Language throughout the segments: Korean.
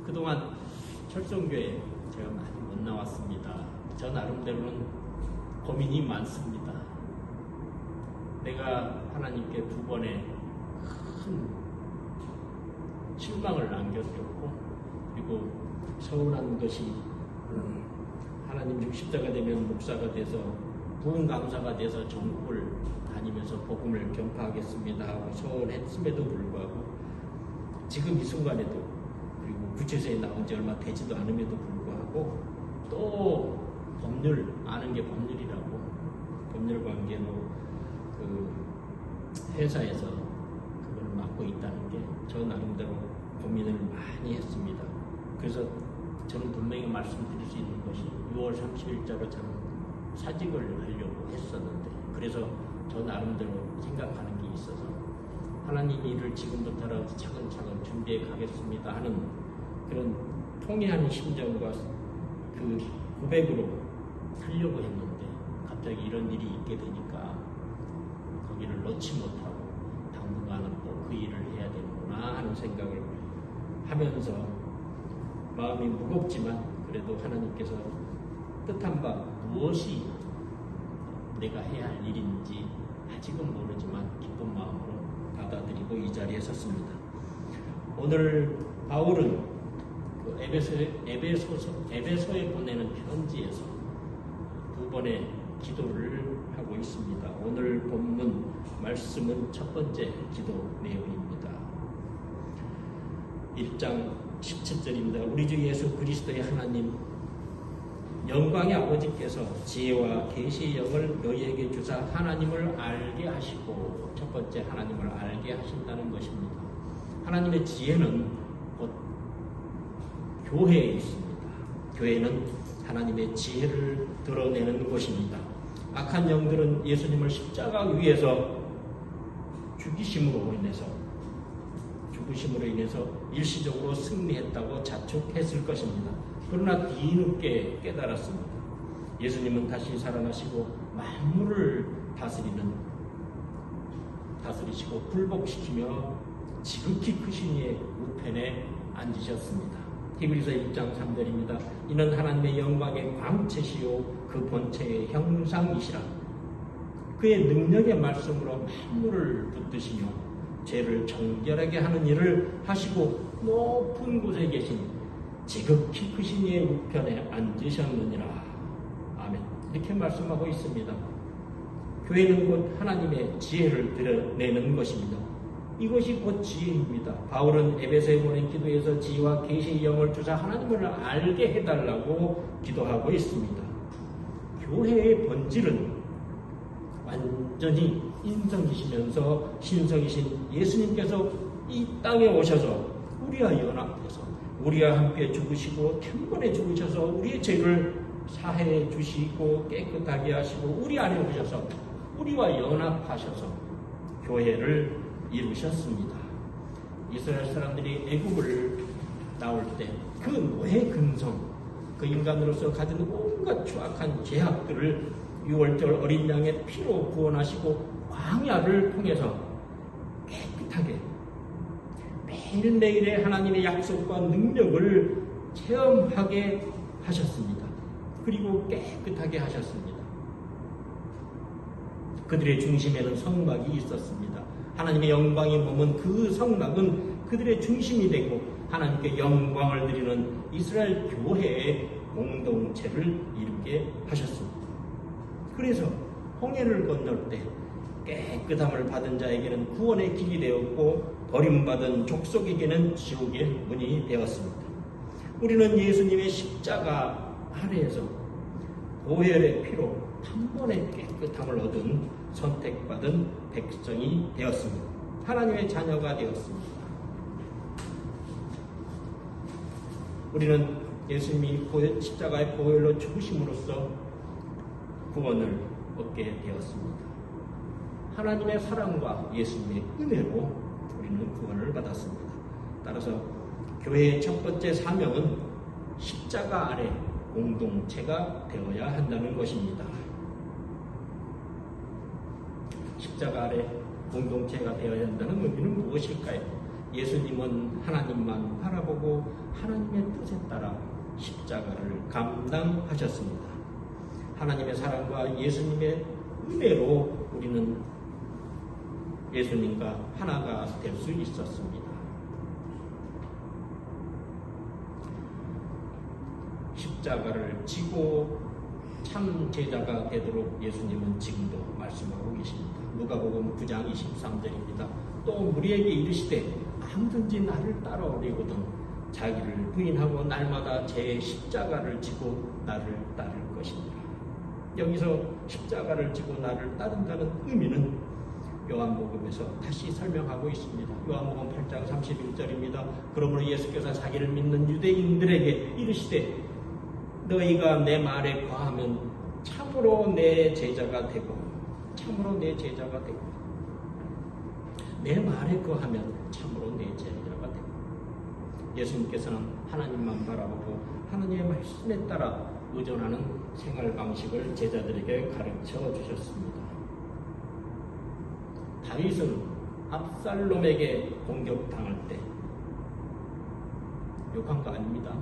그동안 철성교회 제가 많이 못 나왔습니다. 저 나름대로는 고민이 많습니다. 내가 하나님께 두 번의 큰 실망을 남겼고, 그리고 서운한 것이 하나님 60자가 되면 목사가 돼서 부흥 강사가 돼서 전국을 다니면서 복음을 전파하겠습니다 하고 서운했음에도 불구하고 지금 이 순간에도, 그리고 구체소에 나온 지 얼마 되지도 않음에도 불구하고 또 법률, 아는 게 법률이라고, 법률 관계로 그 회사에서 그걸 맡고 있다는 게 저 나름대로 고민을 많이 했습니다. 그래서 저는 분명히 말씀드릴 수 있는 것이 6월 30일자로 저는 사직을 하려고 했었는데, 그래서 저 나름대로 생각하는 게 있어서 하나님 일을 지금부터라도 차근차근 준비해 가겠습니다 하는 그런 통회하는 심정과 그 고백으로 하려고 했는데, 갑자기 이런 일이 있게 되니까 거기를 놓지 못하고 당분간은 또 그 일을 해야 되는구나 하는 생각을 하면서 마음이 무겁지만 그래도 하나님께서 뜻한 바 무엇이 내가 해야 할 일인지 아직은 모르지만 기쁜 마음으로 받아들이고 이 자리에 섰습니다. 오늘 바울은 그 에베소에 보내는 편지에서 두 번의 기도를 하고 있습니다. 오늘 본문 말씀은 첫 번째 기도 내용입니다. 1장 17절입니다. 우리 주 예수 그리스도의 하나님 영광의 아버지께서 지혜와 계시의 영을 너희에게 주사 하나님을 알게 하시고, 첫 번째 하나님을 알게 하신다는 것입니다. 하나님의 지혜는 곧 교회에 있습니다. 교회는 하나님의 지혜를 드러내는 곳입니다. 악한 영들은 예수님을 십자가 위에서 죽으심으로 인해서 일시적으로 승리했다고 자축했을 것입니다. 그러나 뒤늦게 깨달았습니다. 예수님은 다시 살아나시고 만물을 다스리시고 굴복시키며 지극히 크신 이의 우편에 앉으셨습니다. 히브리서 1장 3절입니다. 이는 하나님의 영광의 광채시요 그 본체의 형상이시라. 그의 능력의 말씀으로 만물을 붙드시며 죄를 정결하게 하는 일을 하시고 높은 곳에 계신 지극히 크신 이의 우편에 앉으셨느니라. 아멘. 이렇게 말씀하고 있습니다. 교회는 곧 하나님의 지혜를 드러내는 것입니다. 이것이 곧 지혜입니다. 바울은 에베소에 보낸 기도에서 지혜와 계시의 영을 주사 하나님을 알게 해달라고 기도하고 있습니다. 교회의 본질은 완전히 인성이시면서 신성이신 예수님께서 이 땅에 오셔서 우리와 연합해서 우리와 함께 죽으시고 단번에 죽으셔서 우리의 죄를 사해 주시고 깨끗하게 하시고 우리 안에 오셔서 우리와 연합하셔서 교회를 이루셨습니다. 이스라엘 사람들이 애굽을 나올 때 그 노예 근성, 그 인간으로서 가진 온갖 추악한 죄악들을 6월절 어린 양의 피로 구원하시고 광야를 통해서 깨끗하게 매일매일의 하나님의 약속과 능력을 체험하게 하셨습니다. 그리고 깨끗하게 하셨습니다. 그들의 중심에는 성막이 있었습니다. 하나님의 영광이 머문 그 성막은 그들의 중심이 되고 하나님께 영광을 드리는 이스라엘 교회의 공동체를 이루게 하셨습니다. 그래서 홍해를 건널 때 깨끗함을 받은 자에게는 구원의 길이 되었고 버림받은 족속에게는 지옥의 문이 되었습니다. 우리는 예수님의 십자가 아래에서 보혈의 피로 한 번에 깨끗함을 얻은 선택받은 백성이 되었습니다. 하나님의 자녀가 되었습니다. 우리는 예수님이 십자가의 보혈로 죽으심으로써 구원을 얻게 되었습니다. 하나님의 사랑과 예수님의 은혜로 우리는 구원을 받았습니다. 따라서 교회의 첫 번째 사명은 십자가 아래 공동체가 되어야 한다는 것입니다. 십자가 아래 공동체가 되어야 한다는 의미는 무엇일까요? 예수님은 하나님만 바라보고 하나님의 뜻에 따라 십자가를 감당하셨습니다. 하나님의 사랑과 예수님의 은혜로 우리는 예수님과 하나가 될 수 있었습니다. 십자가를 지고 참 제자가 되도록 예수님은 지금도 말씀하고 계십니다. 누가복음 9장 23절입니다. 또 우리에게 이르시되 아무든지 나를 따라오려거든 자기를 부인하고 날마다 제 십자가를 지고 나를 따를 것이니라. 여기서 십자가를 지고 나를 따른다는 의미는 요한복음에서 다시 설명하고 있습니다. 요한복음 8장 31절입니다. 그러므로 예수께서 자기를 믿는 유대인들에게 이르시되 너희가 내 말에 거하면 참으로 내 제자가 되고 내 말에 거하면 참으로 내 제자가 되고 예수님께서는 하나님만 바라보고 하나님의 말씀에 따라 의존하는 생활 방식을 제자들에게 가르쳐 주셨습니다. 다윗은 압살롬에게 공격당할 때 욕한 거 아닙니다.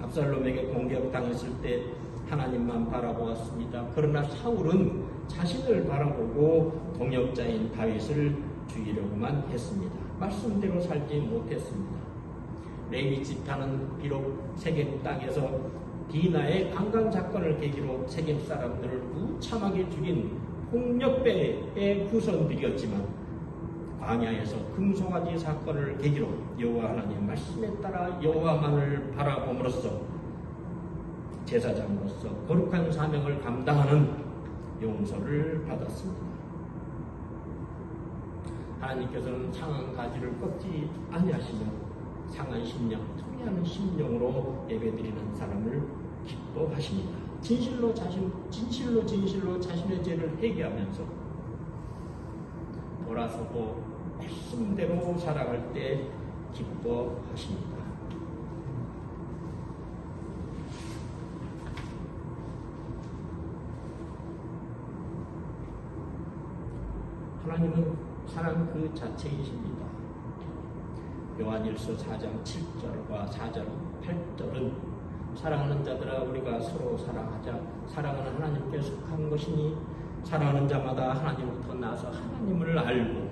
압살롬에게 공격당했을 때 하나님만 바라보았습니다. 그러나 사울은 자신을 바라보고 동역자인 다윗을 죽이려고만 했습니다. 말씀대로 살지 못했습니다. 레위 지파는 비록 세겜 땅에서 디나의 강간 사건을 계기로 세겜 사람들을 무참하게 죽인 폭력배의 후손들이었지만 광야에서 금송아지 사건을 계기로 여호와 하나님의 말씀에 따라 여호와만을 바라봄으로써 제사장으로서 거룩한 사명을 감당하는 용서를 받았습니다. 하나님께서는 상한 가지를 꺾지 아니하시며 상한 심령, 통회하는 심령으로 예배드리는 사람을 기뻐하십니다. 진실로 자신의 죄를 회개하면서 돌아서고 말씀대로 살아갈 때 기뻐하십니다. 하나님은 사랑 그 자체이십니다. 요한일서 4장 7절과 4절 8절은 사랑하는 자들아 우리가 서로 사랑하자. 사랑은 하나님께 속한 것이니 사랑하는 자마다 하나님부터 나서 하나님을 알고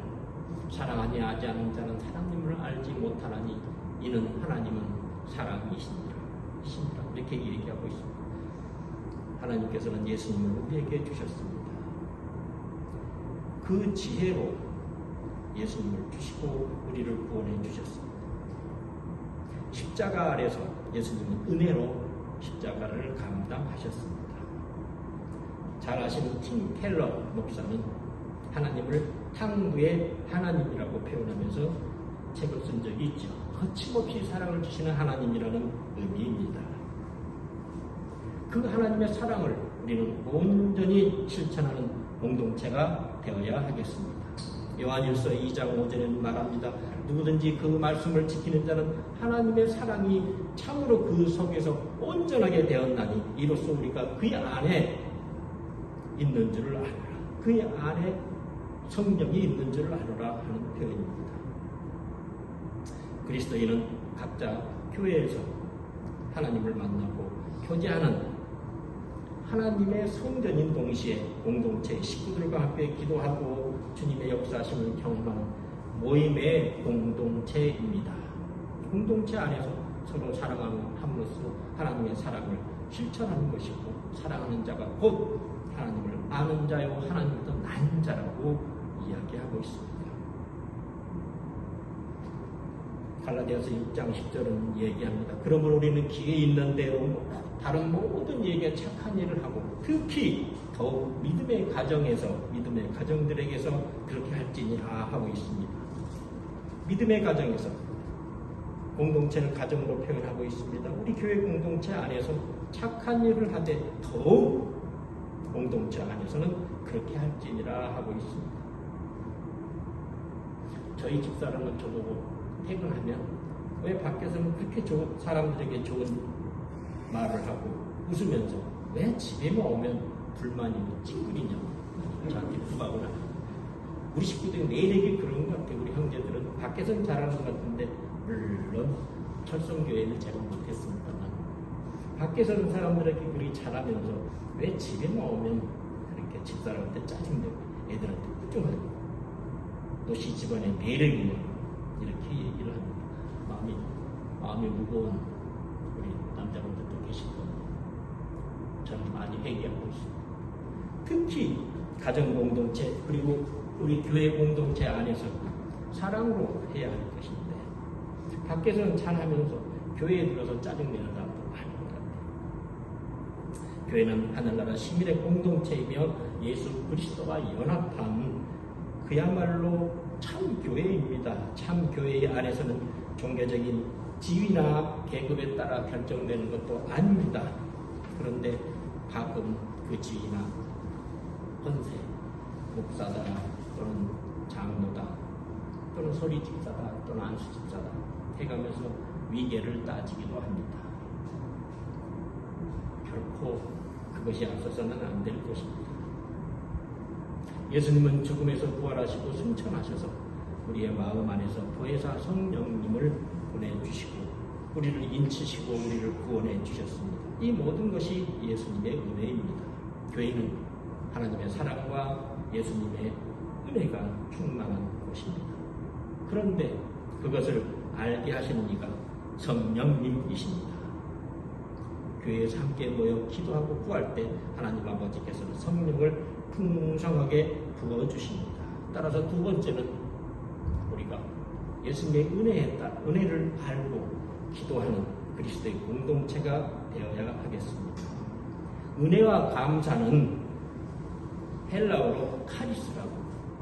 사랑하지 않은 자는 하나님을 알지 못하나니 이는 하나님은 사랑이시니라. 이렇게 얘기하고 있습니다. 하나님께서는 예수님을 우리에게 주셨습니다. 그 지혜로 예수님을 주시고 우리를 구원해 주셨습니다. 십자가 아래서 예수님은 은혜로 십자가를 감당하셨습니다. 잘 아시는 팀 켈러 목사는 하나님을 탕부의 하나님이라고 표현하면서 책을 쓴 적이 있죠. 거침없이 사랑을 주시는 하나님이라는 의미입니다. 그 하나님의 사랑을 우리는 온전히 실천하는 공동체가 되어야 하겠습니다. 요한일서 2장 5절에는 말합니다. 누구든지 그 말씀을 지키는 자는 하나님의 사랑이 참으로 그 속에서 온전하게 되었나니 이로써 우리가 그의 안에 있는 줄을 알아라. 그의 안에 성령이 있는 줄을 알아라 하는 표현입니다. 그리스도인은 각자 교회에서 하나님을 만나고 교제하는 하나님의 성전인 동시에 공동체의 식구들과 함께 기도하고 주님의 역사하심을 경험하는 모임의 공동체입니다. 공동체 안에서 서로 사랑함으로써 하나님의 사랑을 실천하는 것이고 사랑하는 자가 곧 하나님을 아는 자요 하나님보다 나은 자라고 이야기하고 있습니다. 갈라디아서 6장 10절은 얘기합니다. 그러므로 우리는 기회 있는 대로 다른 모든 얘기에 착한 일을 하고 특히 더욱 믿음의 가정들에게서 그렇게 할지니라 하고 있습니다. 믿음의 가정에서 공동체를 가정으로 표현하고 있습니다. 우리 교회 공동체 안에서 착한 일을 하되 더욱 공동체 안에서는 그렇게 할지니라 하고 있습니다. 저희 집사람은 저보고 퇴근하면 왜 밖에서는 그렇게 사람들에게 좋은 말을 하고 웃으면서 왜 집에만 오면 불만이고 찡그리냐고 저한테 부각을 합니다. 우리 식구들이 내력이 그런 것 같아요. 우리 형제들은 밖에서는 잘하는 것 같은데, 물론 철성교회는 제가 못했습니다만 밖에서는 사람들에게 그리 잘하면서 왜 집에만 오면 그렇게 집사람한테 짜증내고 애들한테 꾸중하고 또 시집안에 매력이 있는 이렇게 얘기를 합니다. 마음이 무거운 우리 남자분들도 계실 겁니다. 저는 많이 회개하고 있습니다. 특히 가정 공동체 그리고 우리 교회 공동체 안에서 사랑으로 해야 할 것인데 밖에서는 잘하면서 교회에 들어서 짜증내는 사람도 많은 것 같아요. 교회는 하늘나라 시민의 공동체이며 예수 그리스도와 연합한 그야말로 참 교회입니다. 참 교회 안에서는 종교적인 지위나 계급에 따라 결정되는 것도 아닙니다. 그런데 가끔 그 지위나 권세, 목사다 또는 장로다 또는 소리집사다 또는 안수집사다 해가면서 위계를 따지기도 합니다. 결코 그것이 앞서서는 안 될 것입니다. 예수님은 죽음에서 부활하시고 승천하셔서 우리의 마음 안에서 보혜사 성령님을 보내주시고 우리를 인치시고 우리를 구원해 주셨습니다. 이 모든 것이 예수님의 은혜입니다. 교회는 하나님의 사랑과 예수님의 은혜가 충만한 곳입니다. 그런데 그것을 알게 하시는 이가 성령님이십니다. 교회에서 함께 모여 기도하고 구할 때 하나님 아버지께서는 성령을 풍성하게 부어주십니다. 따라서 두 번째는 우리가 예수님의 은혜를 알고 기도하는 그리스도의 공동체가 되어야 하겠습니다. 은혜와 감사는 헬라어로 카리스라고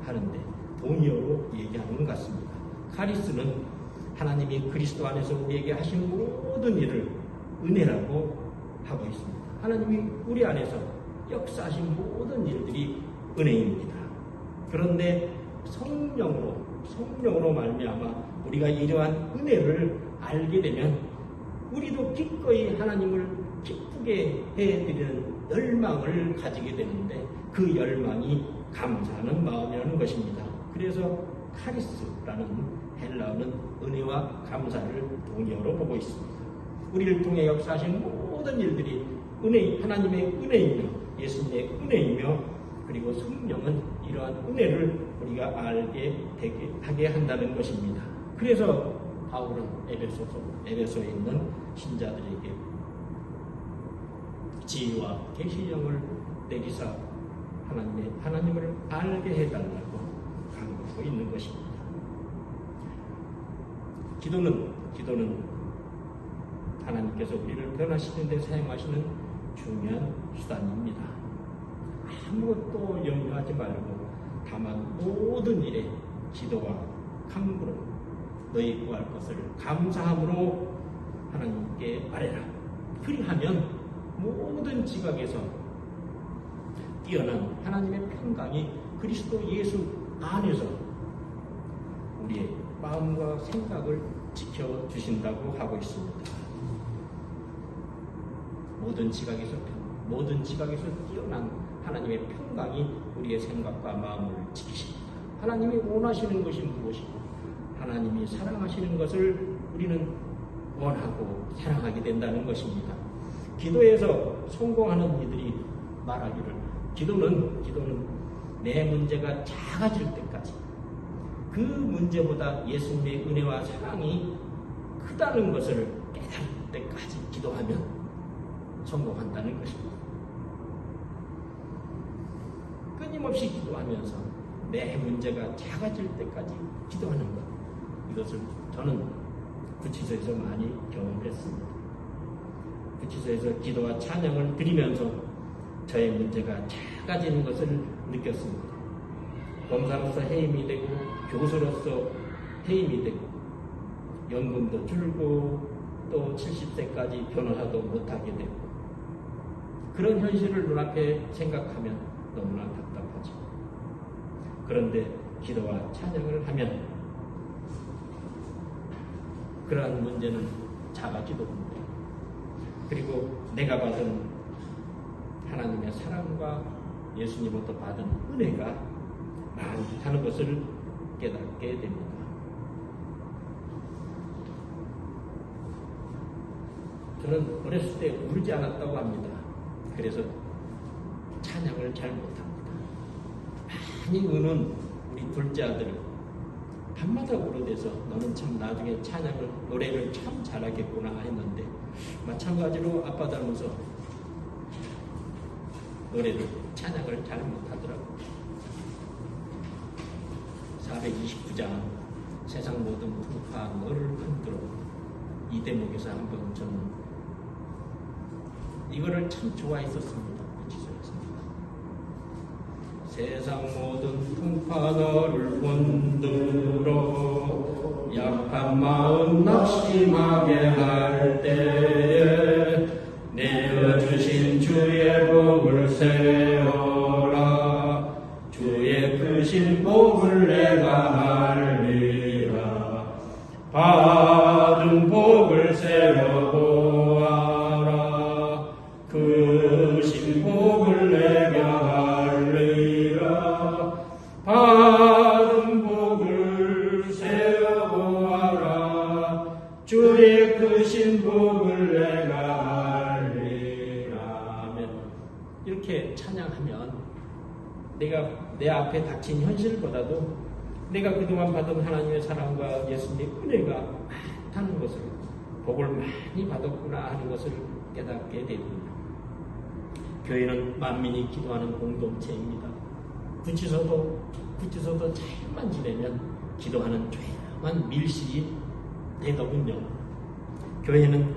하는데 동의어로 얘기하는 것 같습니다. 카리스는 하나님이 그리스도 안에서 우리에게 하신 모든 일을 은혜라고 하고 있습니다. 하나님이 우리 안에서 역사하신 모든 일들이 은혜입니다. 그런데 성령으로 말미암아 우리가 이러한 은혜를 알게 되면 우리도 기꺼이 하나님을 기쁘게 해드리는 열망을 가지게 되는데 그 열망이 감사하는 마음이라는 것입니다. 그래서 카리스라는 헬라어는 은혜와 감사를 동의어로 보고 있습니다. 우리를 통해 역사하신 모든 일들이 하나님의 은혜이며 예수님의 은혜이며 그리고 성령은 이러한 은혜를 우리가 알게 하게 한다는 것입니다. 그래서 바울은 에베소에 있는 신자들에게 지혜와 계시령을 내리사 하나님을 알게 해달라고 강조하고 있는 것입니다. 기도는 하나님께서 우리를 변화시키는 데 사용하시는 중요한 수단입니다. 아무것도 염려하지 말고 다만 모든 일에 기도와 간구로 너희 구할 것을 감사함으로 하나님께 아뢰라. 그리하면 모든 지각에서 뛰어난 하나님의 평강이 그리스도 예수 안에서 우리의 마음과 생각을 지켜주신다고 하고 있습니다. 모든 지각에서 뛰어난 하나님의 평강이 우리의 생각과 마음을 지키십니다. 하나님이 원하시는 것이 무엇이고 하나님이 사랑하시는 것을 우리는 원하고 사랑하게 된다는 것입니다. 기도에서 성공하는 이들이 말하기를 기도는 내 문제가 작아질 때까지 그 문제보다 예수님의 은혜와 사랑이 크다는 것을 깨달을 때까지 기도하면 성공한다는 것입니다. 끊임없이 기도하면서 내 문제가 작아질 때까지 기도하는 것, 이것을 저는 구치소에서 많이 경험했습니다. 구치소에서 기도와 찬양을 드리면서 저의 문제가 작아지는 것을 느꼈습니다. 검사로서 해임이 되고 교수로서 해임이 되고 연금도 줄고 또 70세까지 변호사도 못하게 되고 그런 현실을 눈앞에 생각하면 너무나 답답하죠. 그런데 기도와 찬양을 하면 그러한 문제는 작아지도 합니다. 그리고 내가 받은 하나님의 사랑과 예수님부터 받은 은혜가 많다는 것을 깨닫게 됩니다. 저는 어렸을 때 울지 않았다고 합니다. 그래서 찬양을 잘 못합니다. 많이 우는 우리 둘째 아들을 밤마다 울어대서 너는 참 나중에 찬양을 노래를 참 잘하겠구나 했는데 마찬가지로 아빠 닮아서 노래를 찬양을 잘 못하더라고요. 429장 세상 모든 풍파 너를 흔들어 이 대목에서 한번 저는 이거를 참 좋아했었습니다. 세상 모든 풍파 너를 흔들어 약한 마음 낙심하게 할 때에 내어주신 주의 복을 세워라 주의 크신 복을 내가 알리라 받은 복을 세워보아라 크신 복을 내가 알리라 받은 복을 세워보아라 주의 크신 복을 내가 알리라. 아멘. 이렇게 찬양하면 내가 내 앞에 닥친 현실보다도 내가 그동안 받은 하나님의 사랑과 예수님의 은혜가 많다는 것을 복을 많이 받았구나 하는 것을 깨닫게 됩니다. 교회는 만민이 기도하는 공동체입니다. 붙이서도 잘만 지내면 기도하는 조용한 밀실이 되더군요. 교회는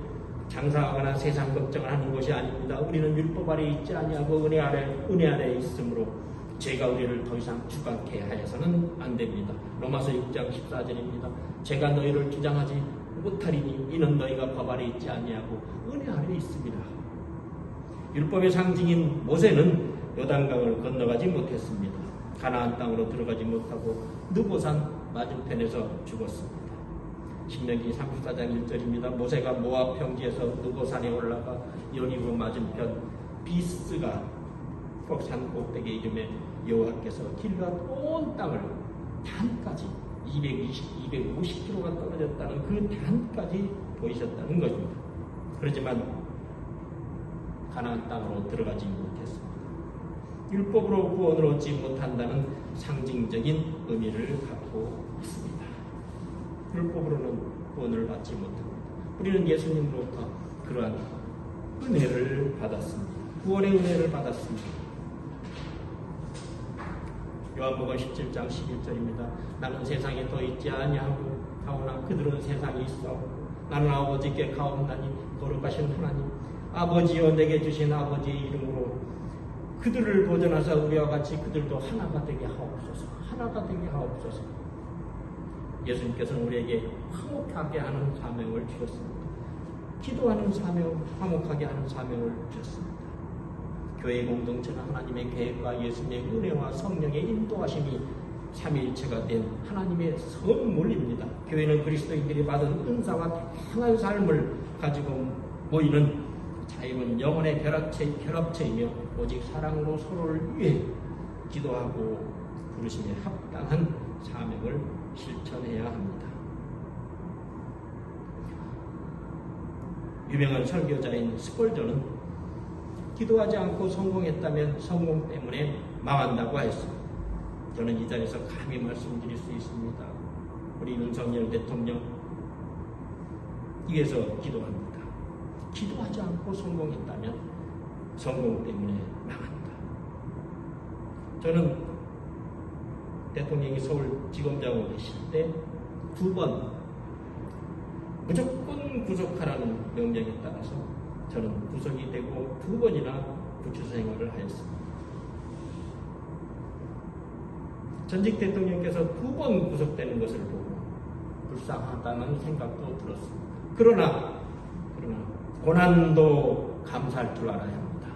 장사하거나 세상 걱정을 하는 것이 아닙니다. 우리는 율법 아래 있지 아니하고 은혜 아래 있으므로 죄가 우리를 더 이상 주관케 하여서는 안 됩니다. 로마서 6장 14절입니다. 제가 너희를 주장하지 못하리니 이는 너희가 법 아래 있지 아니하고 은혜 아래 있습니다. 율법의 상징인 모세는 요단강을 건너가지 못했습니다. 가나안 땅으로 들어가지 못하고 느보산 맞은편에서 죽었습니다. 신명기 34장 1절입니다. 모세가 모압 평지에서 느보산에 올라가 여리고 맞은편 비스가 산 꼭대기에 이름에 여호와께서 길과 온 땅을 단까지 250km가 떨어졌다는 그 단까지 보이셨다는 것입니다. 그렇지만 가나안 땅으로 들어가지 못했습니다. 율법으로 구원을 얻지 못한다는 상징적인 의미를 갖고 있습니다. 율법으로는 구원을 받지 못합니다. 우리는 예수님으로부터 그러한 은혜를 받았습니다. 구원의 은혜를 받았습니다. 요한복음 17장 11절입니다. 나는 세상에 더 있지 아니하고 하오나 그들은 세상에 있어 나는 아버지께 가옵나니 거룩하신 하나님 아버지여 내게 주신 아버지의 이름으로 그들을 보존하사 우리와 같이 그들도 하나가 되게 하옵소서. 하나가 되게 하옵소서. 예수님께서는 우리에게 화목하게 하는 사명을 주셨습니다. 기도하는 사명, 화목하게 하는 사명을 주셨습니다. 교회 공동체는 하나님의 계획과 예수님의 은혜와 성령의 인도하심이 삼위일체가 된 하나님의 선물입니다. 교회는 그리스도인들이 받은 은사와 다양한 삶을 가지고 모이는 자유는 영혼의 결합체이며 오직 사랑으로 서로를 위해 기도하고 부르심에 합당한 사명을 실천해야 합니다. 유명한 설교자인 스펄전은 기도하지 않고 성공했다면 성공 때문에 망한다고 했습니다. 저는 이 자리에서 감히 말씀드릴 수 있습니다. 우리 윤석열 대통령 위해서 기도합니다. 기도하지 않고 성공했다면 성공 때문에 망한다. 저는 대통령이 서울지검장으로 계실 때 2번 무조건 구속하라는 명령에 따라서 저는 구속이 되고 2번이나 구치소 생활을 하였습니다. 전직 대통령께서 2번 구속되는 것을 보고 불쌍하다는 생각도 들었습니다. 그러나 고난도 감사할 줄 알아야 합니다.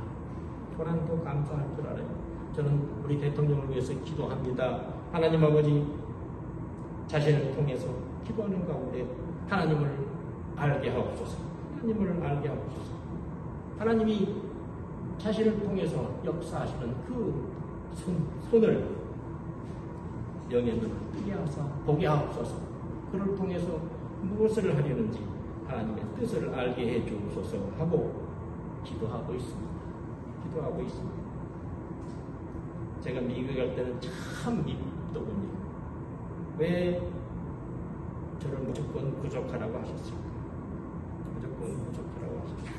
고난도 감사할 줄 알아야 합니다. 저는 우리 대통령을 위해서 기도합니다. 하나님 아버지 자신을 통해서 기도하는 가운데 하나님을 알게 하옵소서. 하나님을 알게 하옵소서. 하나님이 자신을 통해서 역사하시는 그 손을 영의 눈을 뜨게 하사 보게 하옵소서. 그를 통해서 무엇을 하려는지 하나님의 뜻을 알게 해 주옵소서 하고 기도하고 있습니다. 기도하고 있습니다. 제가 미국에 갈 때는 참 밉더군요. 왜 저를 무조건 구속하라고 하셨습니까? 무조건 구속하라고 하셨습니다.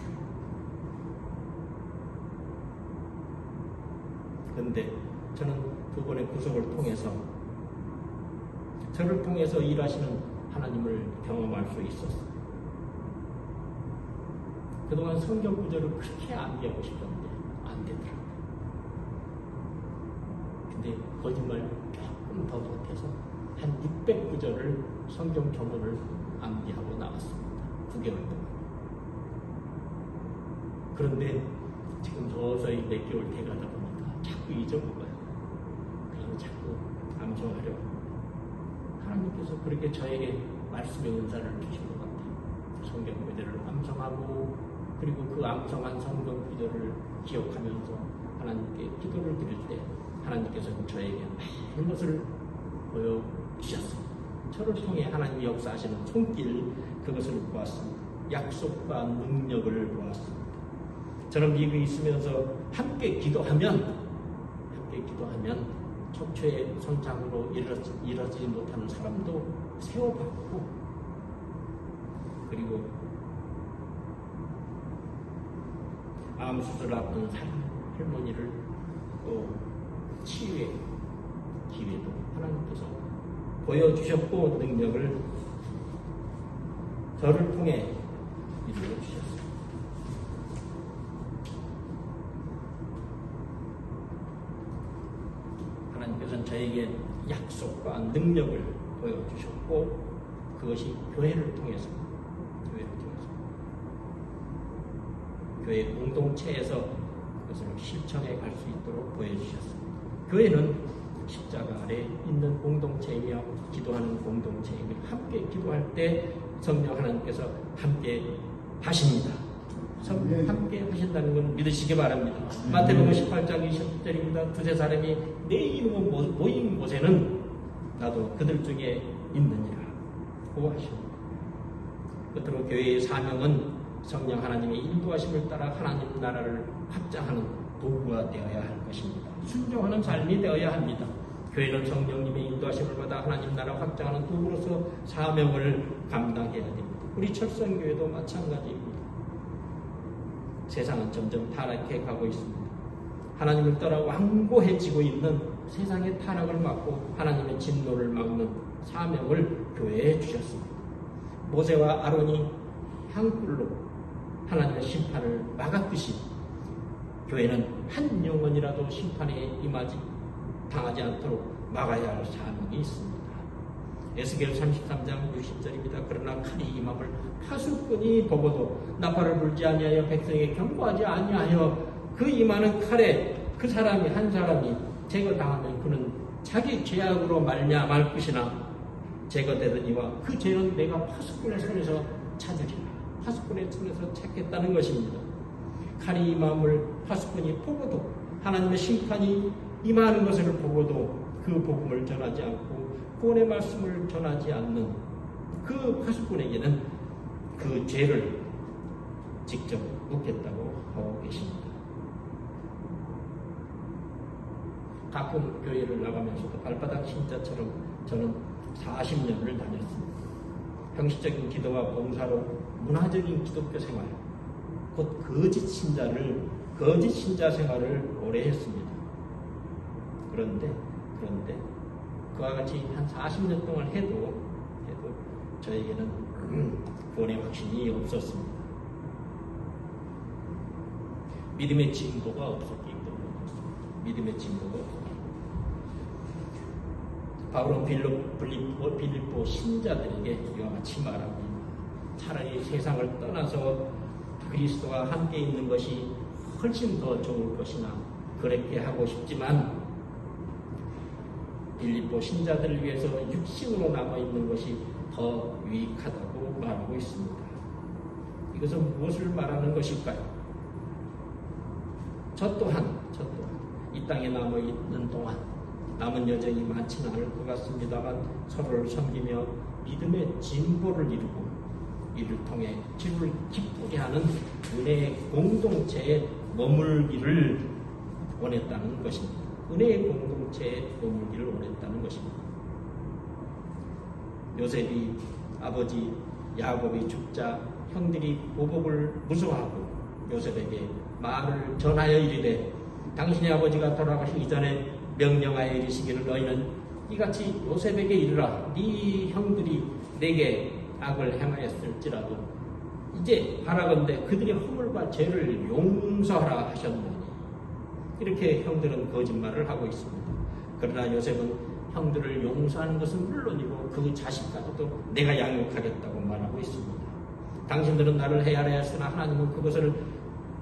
그런데 저는 그분의 구속을 통해서 저를 통해서 일하시는 하나님을 경험할 수 있었어요. 그동안 성경 구절을 그렇게 암기하고 싶었는데 안 되더라고요. 근데 거짓말 조금 더 못해서 한 600구절을 성경 교문을 암기하고 나왔습니다. 9개월 동안. 그런데 지금 서서히 몇 개월 돼가다 보니까 자꾸 잊어먹어요. 그래서 자꾸 암송하려고. 하나님께서 그렇게 저에게 말씀의 은사를 주신 것 같아요. 성경 구절을 암송하고 그리고 그 암송한 성경 구절을 기억하면서 하나님께 기도를 드릴 때 하나님께서 저에게 많은 것을 보여주셨습니다. 저를 통해 하나님이 역사하시는 손길 그것을 보았습니다. 약속과 능력을 보았습니다. 저는 미국에 있으면서 함께 기도하면 척추의 손상으로 일어서지 못하는 사람도 세워받고 그리고 암 수술 앞둔 할머니를 또 치유의 기회도 하나님께서 보여주셨고 능력을 저를 통해 이루어 주셨습니다. 하나님께서는 저에게 약속과 능력을 보여주셨고 그것이 교회를 통해서 교회 공동체에서 그것을 실천해 갈 수 있도록 보여주셨습니다. 교회는 십자가 아래 있는 공동체이며 기도하는 공동체이며 함께 기도할 때 성령 하나님께서 함께 하십니다. 함께 하신다는 건 믿으시기 바랍니다. 마태복음 18장 20절입니다. 두세 사람이 내 이름으로 모인 곳에는 나도 그들 중에 있느니라 고 하십니다. 끝으로 교회의 사명은 성령 하나님의 인도하심을 따라 하나님 나라를 확장하는 도구가 되어야 할 것입니다. 순종하는 삶이 되어야 합니다. 교회는 성령님의 인도하심을 받아 하나님 나라 확장하는 도구로서 사명을 감당해야 됩니다. 우리 철성교회도 마찬가지입니다. 세상은 점점 타락해 가고 있습니다. 하나님을 떠나 완고해지고 있는 세상의 타락을 막고 하나님의 진노를 막는 사명을 교회에 주셨습니다. 모세와 아론이 향불로 하나님의 심판을 막았듯이 교회는 한 영혼이라도 심판에 당하지 않도록 막아야 할 사명이 있습니다. 에스겔 33장 60절입니다. 그러나 칼이 임함을 파수꾼이 보고도 나팔을 불지 아니하여 백성에게 경고하지 아니하여 그 임하는 칼에 그 사람이 한 사람이 제거당하면 그는 자기 죄악으로 말미암을 것이나 제거되더니와 그 죄는 내가 파수꾼의 손에서 찾으리라. 파수꾼의 손에서 찾겠다는 것입니다. 칼이 임함을 파수꾼이 보고도 하나님의 심판이 임하는 것을 보고도 그 복음을 전하지 않고 구원의 말씀을 전하지 않는 그 파수꾼에게는 그 죄를 직접 묻겠다고 하고 계십니다. 가끔 교회를 나가면서도 발바닥 신자처럼 저는 40년을 다녔습니다. 형식적인 기도와 봉사로 문화적인 기독교 생활, 곧 거짓 신자 생활을 오래 했습니다. 그런데 그와 같이 한 40년 동안 해도 저에게는 구원의 확신이 없었습니다. 믿음의 진보가 없었기 때문에 믿음의 진보가 없었습니다. 바울은 빌립보 신자들에게 이와 같이 말합니다. 차라리 세상을 떠나서 그리스도와 함께 있는 것이 훨씬 더 좋을 것이나 그렇게 하고 싶지만 빌립보 신자들을 위해서 육신으로 남아있는 것이 더 유익하다고 말하고 있습니다. 이것은 무엇을 말하는 것일까요? 저 또한 이 땅에 남아있는 동안 남은 여정이 많지는 않을 것 같습니다만 서로를 섬기며 믿음의 진보를 이루고 이를 통해 주를 기쁘게 하는 은혜의 공동체에 머물기를 원했다는 것입니다. 은혜의 공동체에 머물기를 원했다는 것입니다. 요셉이 아버지 야곱이 죽자 형들이 보복을 무서워하고 요셉에게 말을 전하여 이르되 당신의 아버지가 돌아가시기 전에 명령하여 이르시기를 너희는 이같이 요셉에게 이르라. 네 형들이 내게 악을 행하였을지라도 이제 바라건대 그들의 허물과 죄를 용서하라 하셨나니. 이렇게 형들은 거짓말을 하고 있습니다. 그러나 요셉은 형들을 용서하는 것은 물론이고 그 자식까지도 내가 양육하겠다고 말하고 있습니다. 당신들은 나를 헤아려했으나 하나님은 그것을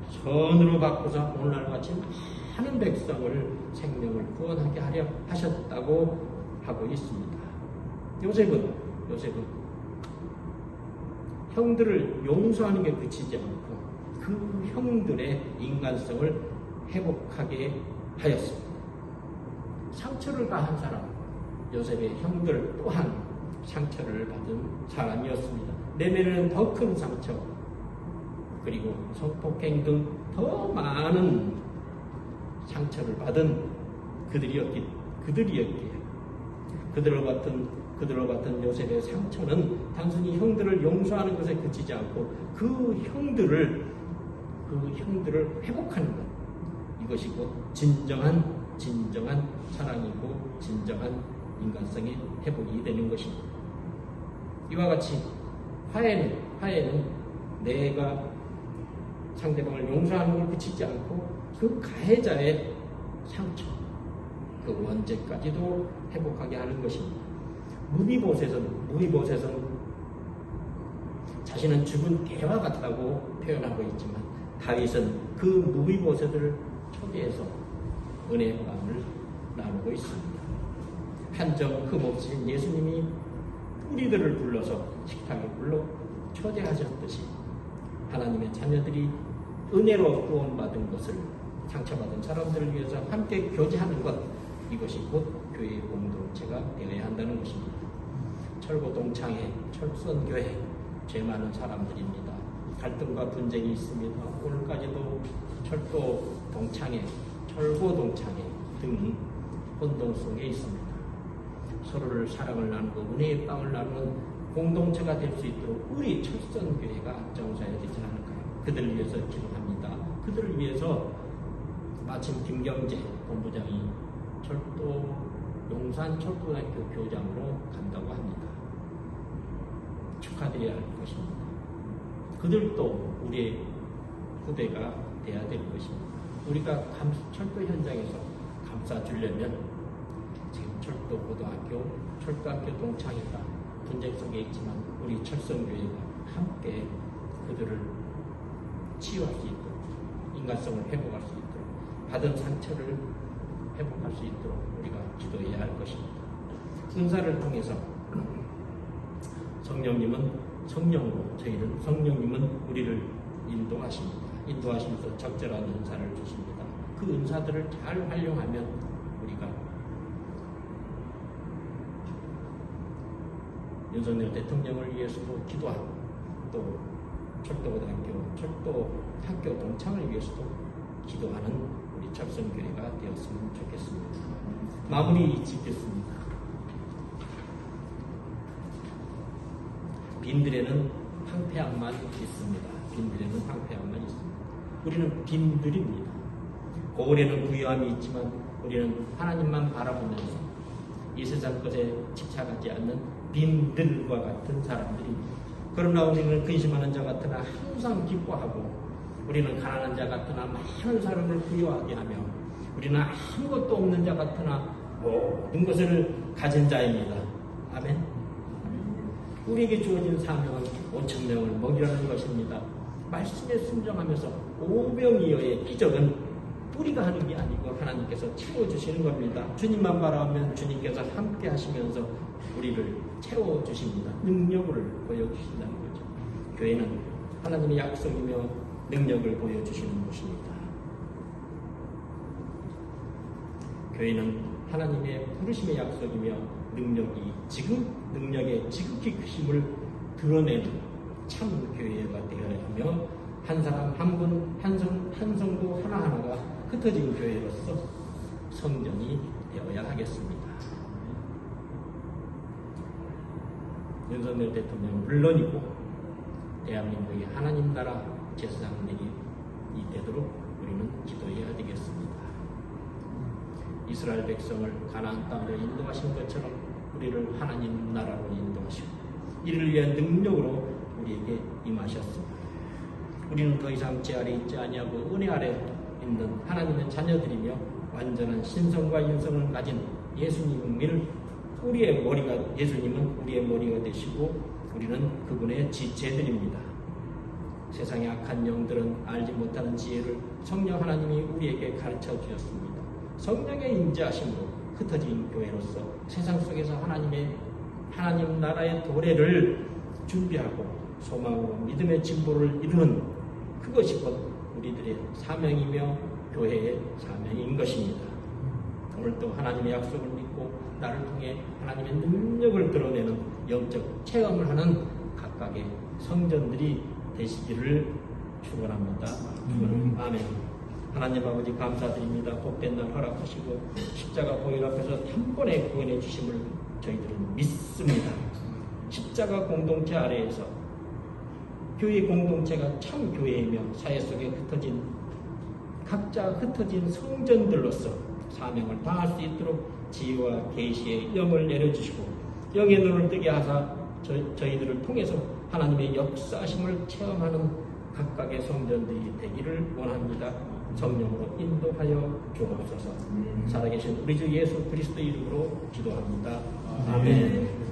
선으로 바꾸사 오늘날같이 많은 백성을 생명을 구원하게 하려 하셨다고 하고 있습니다. 요셉은 형들을 용서하는 게 그치지 않고 그 형들의 인간성을 회복하게 하였습니다. 상처를 가한 사람, 요셉의 형들 또한 상처를 받은 사람이었습니다. 내면에는 더 큰 상처, 그리고 성폭행 등 더 많은 상처를 받은 그들이었기에 그들을 받던 요셉의 상처는 단순히 형들을 용서하는 것에 그치지 않고 그 형들을 회복하는 것, 이것이 곧 진정한 사랑이고 진정한 인간성의 회복이 되는 것입니다. 이와 같이 화해는 내가 상대방을 용서하는 걸 그치지 않고 그 가해자의 상처, 그 원죄까지도 회복하게 하는 것입니다. 무비보셋은 자신은 죽은 개와 같다고 표현하고 있지만 다윗은 그 무비보셋을 초대해서 은혜의 마음을 나누고 있습니다. 한정 흠없이 예수님이 우리들을 불러서 식탁에 불러 초대하셨듯이 하나님의 자녀들이 은혜로 구원받은 것을 상처받은 사람들을 위해서 함께 교제하는 것, 이것이 곧 교회의 공동체가 되어야 한다는 것입니다. 철고동창회, 철선교회, 죄 많은 사람들입니다. 갈등과 분쟁이 있습니다. 오늘까지도 철도동창회, 철고동창회 등 혼동 속에 있습니다. 서로를 사랑을 나누고 은혜의 빵을 나누는 공동체가 될 수 있도록 우리 철선교회가 앞장서야 되지 않을까요? 그들을 위해서 기도합니다. 그들을 위해서 마침 김경재 본부장이 용산 철도학교 교장으로 간다고 합니다. 축하드려야 할 것입니다. 그들도 우리의 후대가 돼야 될 것입니다. 우리가 철도 현장에서 감싸주려면 지금 철도고등학교, 철도학교 동창회가 분쟁 속에 있지만 우리 철선교회가 함께 그들을 치유할 수 있도록, 인간성을 회복할 수 있도록, 받은 상처를 회복할 수 있도록 우리가 기도해야 할 것입니다. 은사를 통해서 성령님은 우리를 인도하십니다. 인도하시면서 적절한 은사를 주십니다. 그 은사들을 잘 활용하면 우리가 윤석열 대통령을 위해서도 기도하고 또 철도고등학교, 철도학교 동창을 위해서도 기도하는 우리 철선교회가 되었으면 좋겠습니다. 마무리 짓겠습니다. 빈들에는 황폐함만 있습니다. 빈들에는 황폐함만 있습니다. 우리는 빈들입니다. 고을에는 부유함이 있지만 우리는 하나님만 바라보면서 이 세상 것에 집착하지 않는 빈들과 같은 사람들입니다. 그러나 우리는 근심하는 자 같으나 항상 기뻐하고, 우리는 가난한 자 같으나 많은 사람을 부유하게 하며, 우리는 아무것도 없는 자 같으나 모든 것을 가진 자입니다. 아멘. 우리에게 주어진 사명은 5,000명을 먹이라는 것입니다. 말씀에 순종하면서 오병이어의 기적은 우리가 하는 게 아니고 하나님께서 채워주시는 겁니다. 주님만 바라보면 주님께서 함께 하시면서 우리를 채워주십니다. 능력을 보여주신다는 거죠. 교회는 하나님의 약속이며 능력을 보여주시는 곳입니다. 교회는 하나님의 부르심의 약속이며 능력의 지극히 크심을 드러내는 참 교회가 되어야 하며 한 사람 한 분 한 성도 하나하나가 흩어진 교회로서 성전이 되어야 하겠습니다. 윤석열 대통령은 물론이고 대한민국의 하나님 나라 제사장들이 되도록 우리는 기도해야 되겠습니다. 이스라엘 백성을 가나안 땅으로 인도하신 것처럼 우리를 하나님 나라로 인도하시고 이를 위한 능력으로 우리에게 임하셨습니다. 우리는 더 이상 죄 아래 있지 아니하고 은혜 아래 있는 하나님의 자녀들이며 완전한 신성과 인성을 가진 예수님은 우리의 머리가 되시고 우리는 그분의 지체들입니다. 세상의 악한 영들은 알지 못하는 지혜를 성령 하나님이 우리에게 가르쳐 주셨습니다. 성령의 인자하심으로 흩어진 교회로서 세상 속에서 하나님 나라의 도래를 준비하고 소망으로 믿음의 진보를 이루는 그것이 곧 우리들의 사명이며 교회의 사명인 것입니다. 오늘도 하나님의 약속을 믿고 나를 통해 하나님의 능력을 드러내는 영적 체험을 하는 각각의 성전들이 되시기를 축원합니다. 아멘. 하나님 아버지 감사드립니다. 복된 날 허락하시고 십자가 보혈 앞에서 단번에 구원해 주심을 저희들은 믿습니다. 십자가 공동체 아래에서 교회 공동체가 참 교회이며 사회 속에 각자 흩어진 성전들로서 사명을 다할 수 있도록 지혜와 계시의 영을 내려주시고 영의 눈을 뜨게 하사 저희들을 통해서 하나님의 역사심을 체험하는 각각의 성전들이 되기를 원합니다. 성령으로 인도하여 주옵소서. 살아계신 우리 주 예수 그리스도 이름으로 기도합니다. 아멘.